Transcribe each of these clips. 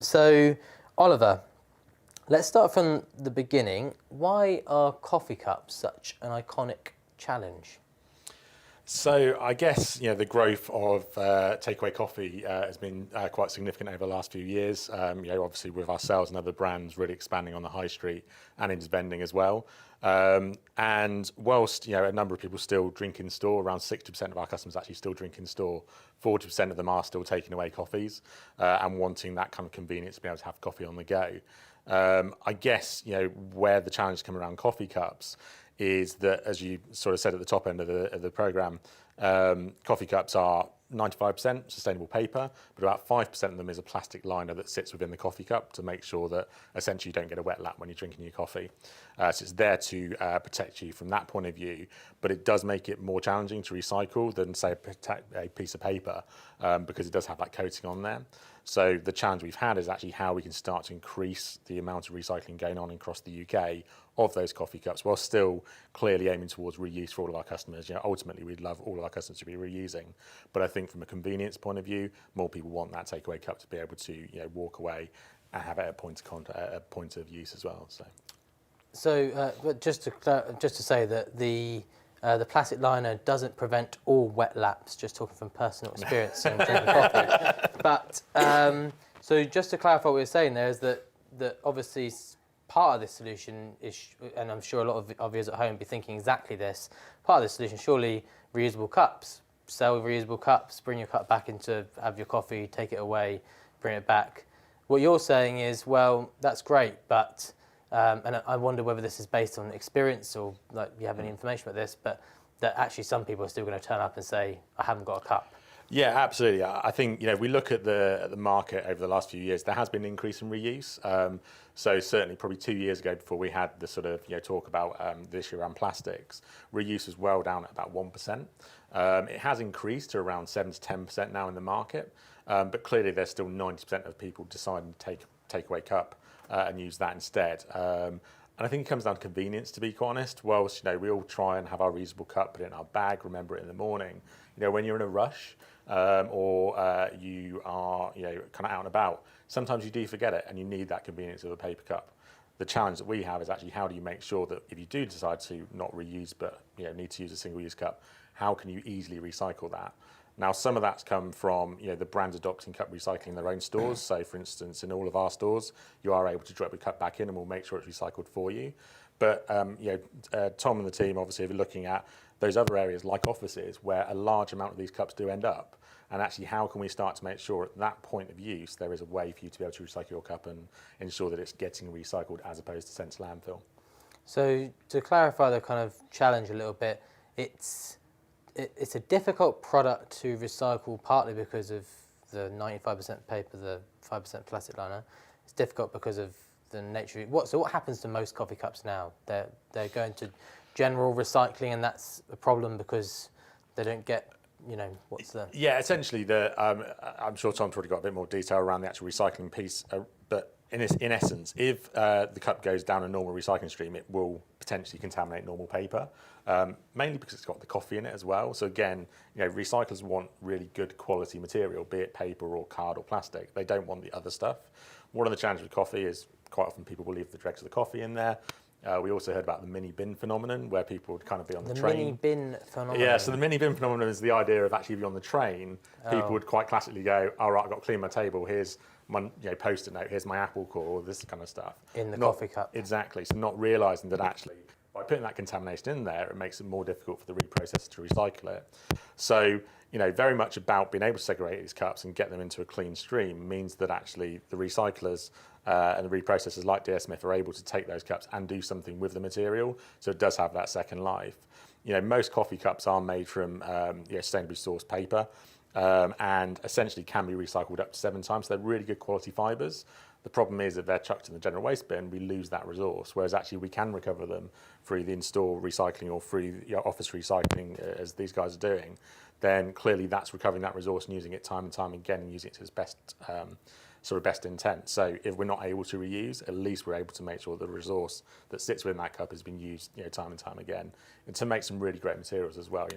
So, Oliver, let's start from the beginning. Why are coffee cups such an iconic challenge? So I guess the growth of takeaway coffee has been quite significant over the last few years. Obviously with ourselves and other brands really expanding on the high street and into vending as well. And whilst a number of people still drink in store, around 60% of our customers actually still drink in store. 40% of them are still taking away coffees and wanting that kind of convenience to be able to have coffee on the go. I guess where the challenge come around coffee cups is that, as you sort of said at the top end of the program, coffee cups are 95% sustainable paper, but about 5% of them is a plastic liner that sits within the coffee cup to make ssure that essentially you don't get a wet lap when you're drinking your coffee. So it's there to protect you from that point of view, but it does make it more challenging to recycle than, say, a piece of paper because it does have that coating on there. So the challenge we've had is actually how we can start to increase the amount of recycling going on across the UK of those coffee cups, while still clearly aiming towards reuse for all of our customers. Ultimately, we'd love all of our customers to be reusing, but I think from a convenience point of view, more people want that takeaway cup to be able to walk away and have it at a point of use as well. But just to say that the plastic liner doesn't prevent all wet laps. Just talking from personal experience and drinking coffee. But so just to clarify what you're saying there is that obviously part of this solution is, and I'm sure a lot of you at home be thinking exactly this. Part of the solution, surely, reusable cups. Sell reusable cups. Bring your cup back into have your coffee. Take it away. Bring it back. What you're saying is, well, that's great, but and I wonder whether this is based on experience or like you have any information about this, but that actually some people are still going to turn up and say, I haven't got a cup. Yeah, absolutely. I think if we look at the market over the last few years, there has been an increase in reuse. So certainly, probably 2 years ago, before we had the sort of talk about the issue around plastics, reuse was well down at about 1%. It has increased to around 7 to 10% now in the market, but clearly there's still 90% of people deciding to take away cup and use that instead. And I think it comes down to convenience, to be quite honest. Whilst we all try and have our reusable cup, put it in our bag, remember it in the morning. When you're in a rush or you are kind of out and about, sometimes you do forget it and you need that convenience of a paper cup. The challenge that we have is actually how do you make sure that if you do decide to not reuse but need to use a single-use cup, how can you easily recycle that? Now, some of that's come from the brands adopting cup recycling in their own stores. So, for instance, in all of our stores, you are able to drop your cup back in and we'll make sure it's recycled for you. But Tom and the team obviously are looking at those other areas like offices where a large amount of these cups do end up. And actually, how can we start to make sure at that point of use there is a way for you to be able to recycle your cup and ensure that it's getting recycled as opposed to sent to landfill? So to clarify the kind of challenge a little bit, it's a difficult product to recycle partly because of the 95% paper, the 5% plastic liner. It's difficult because of the nature of it. So what happens to most coffee cups now? They're going to general recycling, and that's a problem because they don't get, what's the... Yeah, essentially, I'm sure Tom's already got a bit more detail around the actual recycling piece, but in essence, if the cup goes down a normal recycling stream, it will potentially contaminate normal paper, mainly because it's got the coffee in it as well. So again, recyclers want really good quality material, be it paper or card or plastic. They don't want the other stuff. One of the challenges with coffee is quite often people will leave the dregs of the coffee in there. We also heard about the mini bin phenomenon, where people would kind of be on the train. The mini bin phenomenon? Yeah, so the mini bin phenomenon is the idea of actually, if you're on the train, people would quite classically go, all right, I've got to clean my table, here's my post-it note, here's my Apple core, this kind of stuff. In the coffee cup. Exactly, so not realising that actually, by putting that contamination in there, it makes it more difficult for the reprocessor to recycle it. So, very much about being able to segregate these cups and get them into a clean stream means that actually the recyclers and the reprocessors like DS Smith are able to take those cups and do something with the material, so it does have that second life. Most coffee cups are made from sustainably sourced paper and essentially can be recycled up to 7 times. So they're really good quality fibres. The problem is if they're chucked in the general waste bin, we lose that resource, whereas actually we can recover them through the in-store recycling or through office recycling, as these guys are doing. Then clearly that's recovering that resource and using it time and time again and using it to its best intent. So if we're not able to reuse, at least we're able to make sure the resource that sits within that cup has been used time and time again, and to make some really great materials as well,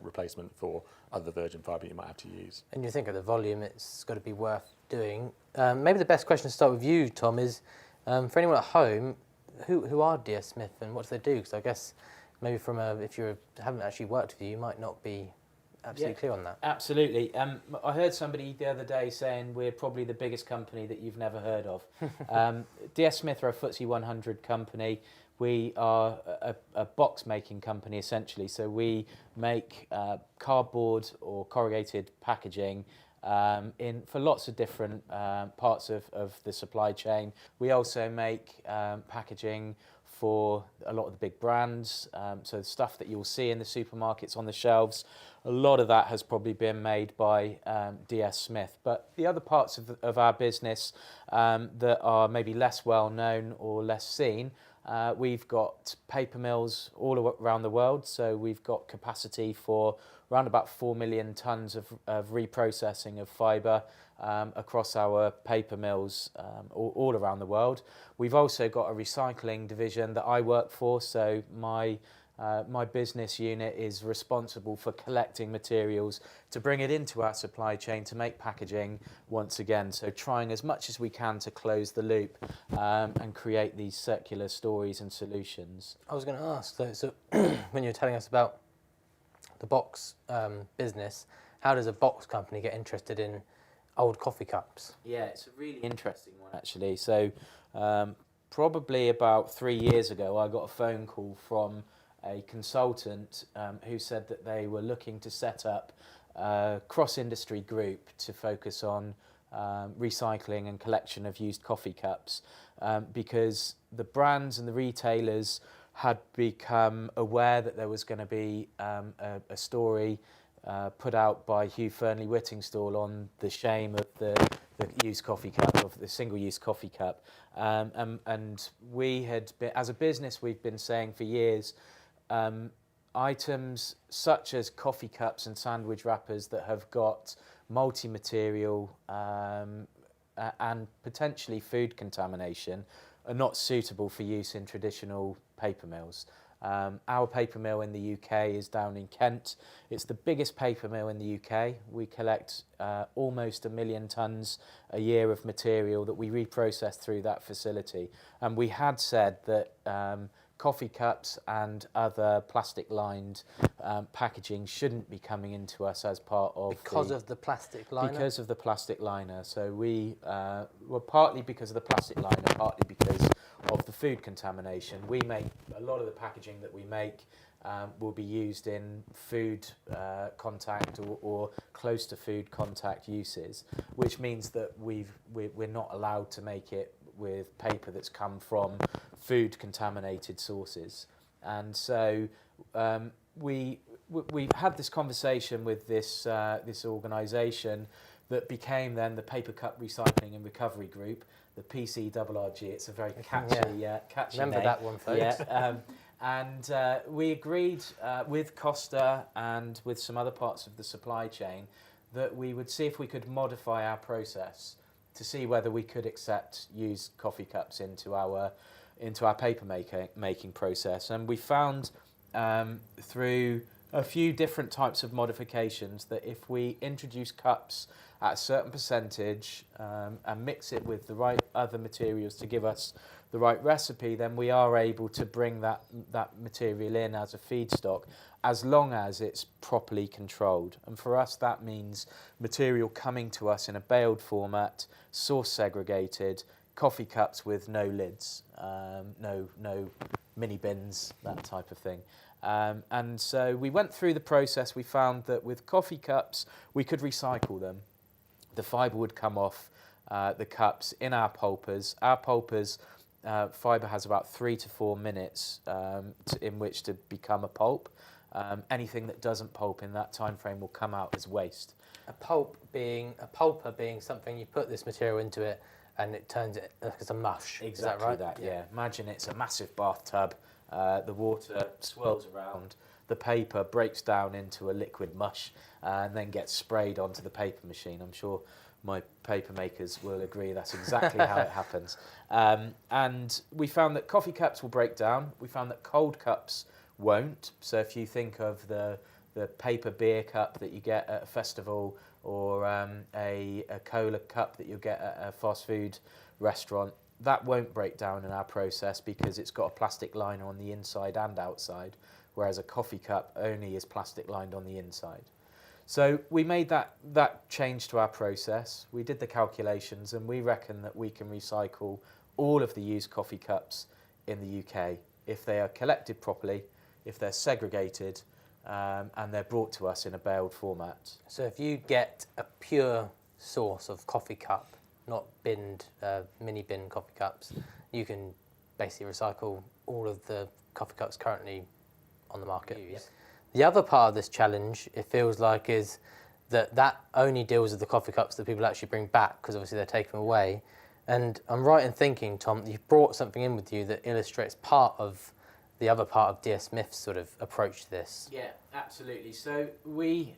replacement for other virgin fibre you might have to use. And you think of the volume it's got to be worth doing. maybe the best question to start with you, Tom, is for anyone at home, who are DS Smith and what do they do? Because I guess maybe if you haven't actually worked with you might not be absolutely clear on that. Absolutely. I heard somebody the other day saying we're probably the biggest company that you've never heard of. DS Smith are a FTSE 100 company. We are a box making company essentially. So we make cardboard or corrugated packaging for lots of different parts of the supply chain. We also make packaging for a lot of the big brands, so the stuff that you'll see in the supermarkets on the shelves, a lot of that has probably been made by DS Smith. But the other parts of our business that are maybe less well known or less seen, we've got paper mills all around the world, so we've got capacity for around about 4 million tonnes of reprocessing of fibre across our paper mills all around the world. We've also got a recycling division that I work for, so my business unit is responsible for collecting materials to bring it into our supply chain to make packaging once again. So trying as much as we can to close the loop and create these circular stories and solutions. I was going to ask, so when you were telling us about the box business, how does a box company get interested in old coffee cups? Yeah, it's a really interesting one actually. So probably about 3 years ago, I got a phone call from a consultant who said that they were looking to set up a cross-industry group to focus on recycling and collection of used coffee cups because the brands and the retailers had become aware that there was going to be a story put out by Hugh Fearnley-Whittingstall on the shame of the used coffee cup, of the single-use coffee cup. And we had been, as a business, we've been saying for years, items such as coffee cups and sandwich wrappers that have got multi-material and potentially food contamination are not suitable for use in traditional paper mills. Our paper mill in the UK is down in Kent. It's the biggest paper mill in the UK. We collect almost 1 million tonnes a year of material that we reprocess through that facility. And we had said that coffee cups and other plastic-lined packaging shouldn't be coming into us as part of Because of the plastic liner? Because of the plastic liner. So we, well, partly because of the plastic liner, partly because of the food contamination. We make, a lot of the packaging that we make will be used in food contact or close to food contact uses, which means that we're not allowed to make it with paper that's come from food contaminated sources. And so we had this conversation with this organisation that became then the Paper Cup Recycling and Recovery Group, the PCRRG. It's a very catchy catchy Remember name. that one, folks. Yeah. And we agreed with Costa and with some other parts of the supply chain that we would see if we could modify our process to see whether we could accept used coffee cups into our paper making process. And we found through a few different types of modifications that if we introduce cups at a certain percentage and mix it with the right other materials to give us the right recipe, then we are able to bring that material in as a feedstock as long as it's properly controlled. And for us, that means material coming to us in a baled format, source segregated, coffee cups with no lids, no mini bins, that type of thing. And so we went through the process. We found that with coffee cups, we could recycle them. The fibre would come off the cups in our pulpers. Our pulpers, fibre has about 3 to 4 minutes in which to become a pulp. Anything that doesn't pulp in that time frame will come out as waste. A pulper being something you put this material into it and it turns it like it's a mush. Exactly Is that right? that, yeah. Imagine it's a massive bathtub. The water swirls around. The paper breaks down into a liquid mush and then gets sprayed onto the paper machine. I'm sure my paper makers will agree that's exactly how it happens. And we found that coffee cups will break down. We found that cold cups won't. So if you think of the paper beer cup that you get at a festival or a cola cup that you'll get at a fast food restaurant, that won't break down in our process because it's got a plastic liner on the inside and outside, whereas a coffee cup only is plastic lined on the inside. So we made that change to our process. We did the calculations and we reckon that we can recycle all of the used coffee cups in the UK if they are collected properly, if they're segregated, and they're brought to us in a baled format. So if you get a pure source of coffee cup, not binned, mini bin coffee cups, you can basically recycle all of the coffee cups currently on the market. Yep. The other part of this challenge, it feels like, is that only deals with the coffee cups that people actually bring back, because obviously they're taken away. And I'm right in thinking, Tom, that you've brought something in with you that illustrates part of the other part of DS Smith's sort of approach to this. Yeah, absolutely. So we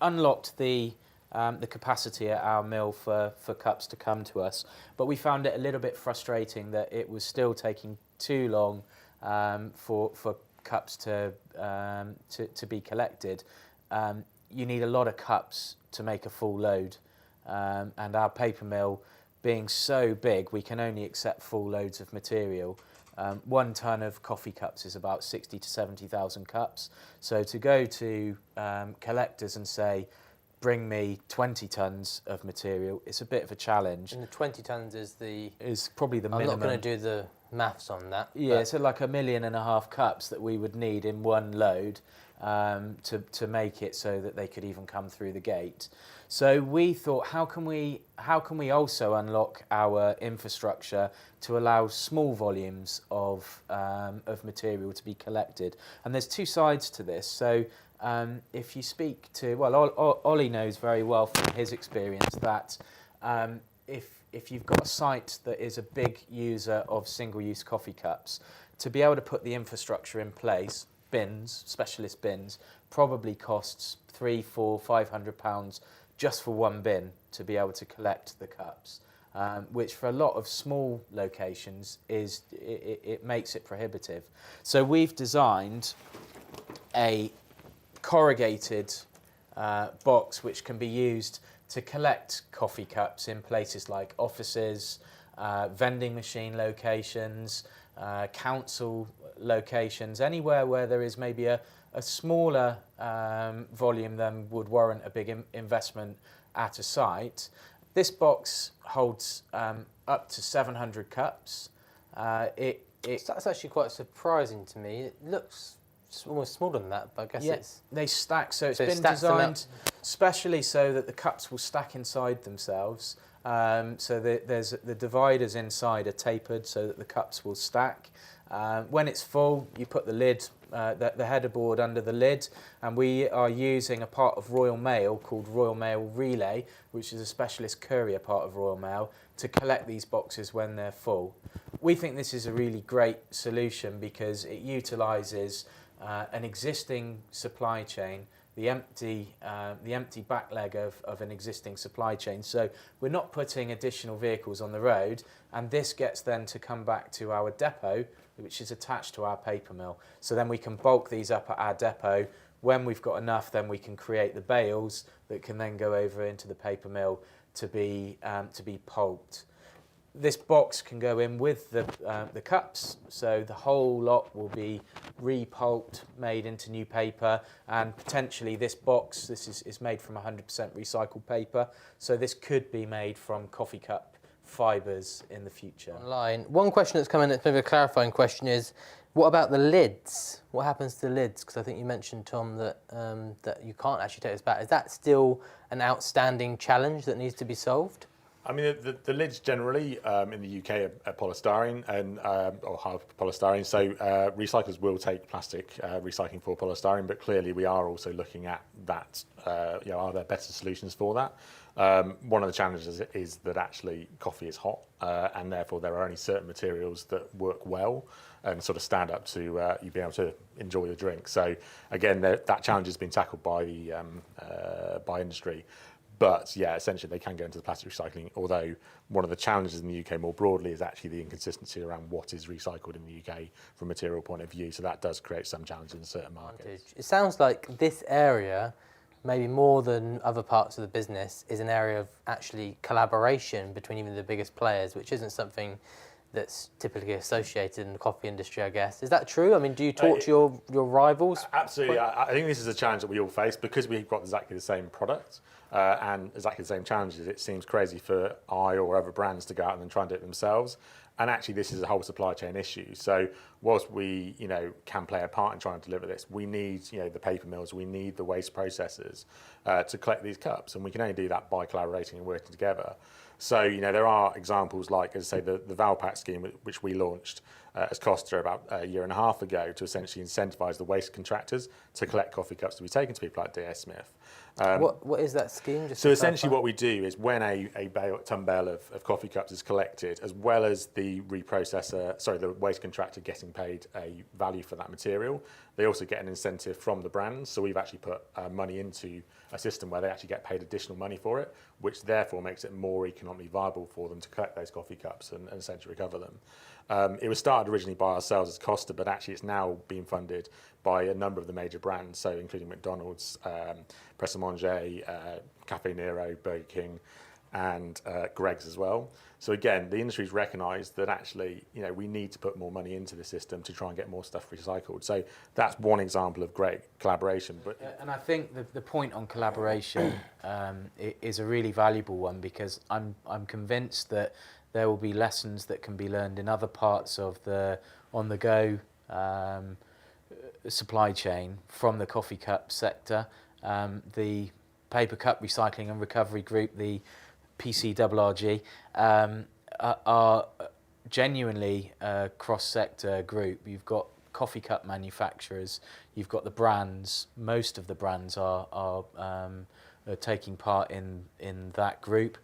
unlocked the capacity at our mill for cups to come to us, but we found it a little bit frustrating that it was still taking too long for cups to be collected. You need a lot of cups to make a full load, and our paper mill being so big, we can only accept full loads of material. 1 tonne of coffee cups is about 60 to 70,000 cups. So to go to collectors and say, bring me 20 tonnes of material, it's a bit of a challenge. And the 20 tonnes is probably the minimum. I'm not going to do the maths on that. Yeah, so like 1.5 million cups that we would need in one load to make it so that they could even come through the gate. So we thought, how can we also unlock our infrastructure to allow small volumes of material to be collected? And there's 2 sides to this. So if you speak to, Ollie knows very well from his experience that if you've got a site that is a big user of single-use coffee cups, to be able to put the infrastructure in place, bins, specialist bins, probably costs £300, £400, £500 just for one bin to be able to collect the cups, which for a lot of small locations it makes it prohibitive. So we've designed a corrugated box which can be used to collect coffee cups in places like offices, vending machine locations, council locations, anywhere where there is maybe a smaller volume than would warrant a big investment at a site. This box holds up to 700 cups. That's actually quite surprising to me. It looks almost smaller than that, but I guess it's... They stack, so it's been stacks them designed specially so that the cups will stack inside themselves. So there's the dividers inside are tapered so that the cups will stack. When it's full, you put the lid, the header board under the lid, and we are using a part of Royal Mail called Royal Mail Relay, which is a specialist courier part of Royal Mail, to collect these boxes when they're full. We think this is a really great solution because it utilises an existing supply chain, the empty back leg of an existing supply chain. So we're not putting additional vehicles on the road, and this gets then to come back to our depot, which is attached to our paper mill. So then we can bulk these up at our depot. When we've got enough, then we can create the bales that can then go over into the paper mill to be pulped. This box can go in with the cups, so the whole lot will be repulped, made into new paper, and potentially this box, this is made from 100% recycled paper, so this could be made from coffee cup fibres in the future. Online. One question that's come in, that's maybe a clarifying question, is what about the lids? What happens to the lids? Because I think you mentioned, Tom, that that you can't actually take this back. Is that still an outstanding challenge that needs to be solved? I mean, the lids generally in the UK are polystyrene and or hard polystyrene. So recyclers will take plastic recycling for polystyrene, but clearly we are also looking at that. Are there better solutions for that? One of the challenges is that actually coffee is hot, and therefore there are only certain materials that work well and sort of stand up to you being able to enjoy the drink. So again, that challenge has been tackled by the by industry. But yeah, essentially they can go into the plastic recycling, although one of the challenges in the UK more broadly is actually the inconsistency around what is recycled in the UK from a material point of view. So that does create some challenges in certain markets. It sounds like this area maybe more than other parts of the business, is an area of actually collaboration between even the biggest players, which isn't something that's typically associated in the coffee industry, I guess. Is that true? I mean, do you talk to your rivals? Absolutely. I think this is a challenge that we all face because we've got exactly the same product and exactly the same challenges. It seems crazy for or other brands to go out and try and do it themselves. And actually, this is a whole supply chain issue. So whilst we, can play a part in trying to deliver this, we need, the paper mills, we need the waste processors to collect these cups, and we can only do that by collaborating and working together. So, there are examples like, as I say, the Valpack scheme, which we launched as Costa about a year and a half ago to essentially incentivise the waste contractors to collect coffee cups to be taken to people like DS Smith. What is that scheme? So essentially what we do is when a ton bale of coffee cups is collected, as well as the the waste contractor getting paid a value for that material, they also get an incentive from the brands. So we've actually put money into a system where they actually get paid additional money for it, which therefore makes it more economically viable for them to collect those coffee cups and essentially recover them. It was started originally by ourselves as Costa, but actually it's now being funded by a number of the major brands, so including McDonald's, Press a Manger, Cafe Nero, Burger King, and Greggs as well. So again, the industry's recognised that actually, we need to put more money into the system to try and get more stuff recycled. So that's one example of great collaboration. But and I think the point on collaboration is a really valuable one, because I'm convinced that there will be lessons that can be learned in other parts of the on-the-go supply chain from the coffee cup sector. The Paper Cup Recycling and Recovery Group, the PCRRG, are genuinely a cross-sector group. You've got coffee cup manufacturers, you've got the brands. Most of the brands are taking part in that group.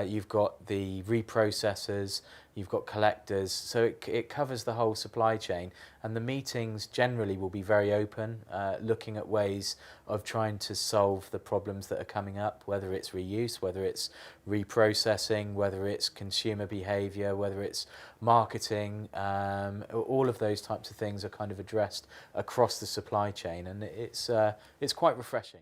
You've got the reprocessors, you've got collectors, so it covers the whole supply chain, and the meetings generally will be very open, looking at ways of trying to solve the problems that are coming up, whether it's reuse, whether it's reprocessing, whether it's consumer behaviour, whether it's marketing. All of those types of things are kind of addressed across the supply chain, and it's quite refreshing.